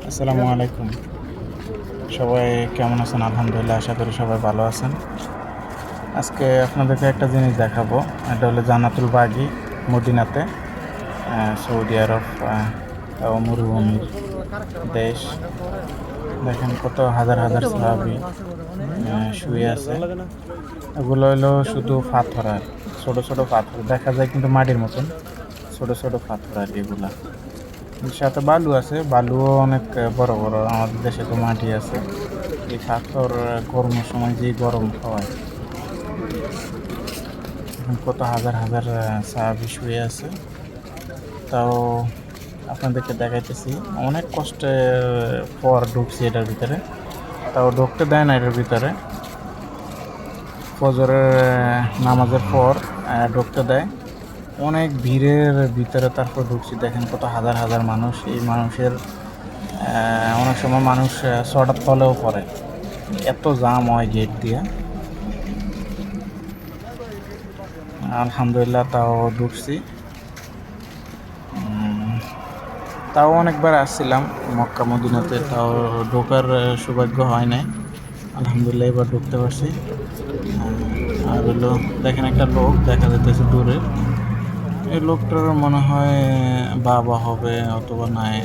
আসসালামু আলাইকুম। সবাই কেমন আছেন? আলহামদুলিল্লাহ, আশা করি সবাই ভালো আছেন। আজকে আপনাদেরকে একটা জিনিস দেখাবো। এটা হলো জান্নাতুল বাগী মদিনাতে, সৌদি আরব, মরুভূমির দেশ। দেখেন কত হাজার হাজার সাহাবী শুয়ে আছে। এগুলো হলো শুধু পাথর, আর ছোট ছোট পাথর দেখা যায়, কিন্তু মাটির মতন ছোট ছোট পাথর আর কি এগুলা। সাথে বালু আছে, বালুও অনেক বড় বড়। আমাদের দেশে তো মাটি আছে। এই পাথর গরমের সময় যে গরম হয়, এখন কত হাজার হাজার সাহাবী শুয়ে আছে। তাও আপনাদেরকে দেখাইতেছি, অনেক কষ্টের পর ঢুকছি এটার ভিতরে। তাও ঢুকতে দেয় না এটার ভিতরে, ফজরের নামাজের পর ঢুকতে দেয়। অনেক ভিড়ের ভিতরে তারপর ঢুকছি। দেখেন কত হাজার হাজার মানুষ। এই মানুষের অনেক সময় মানুষ ছটার তলেও পড়ে, এত জাম হয় গেট দিয়ে। আলহামদুলিল্লাহ তাও ঢুকছি। তাও অনেকবার আসছিলাম মক্কা মদিনাতে, তাও ঢোকার সৌভাগ্য হয় নাই। আলহামদুলিল্লাহ এবার ঢুকতে পারছি। আর হলো দেখেন একটা লোক দেখা যাইতেছে দূরে। এই লোকটার মনে হয় বাবা হবে অথবা নাই,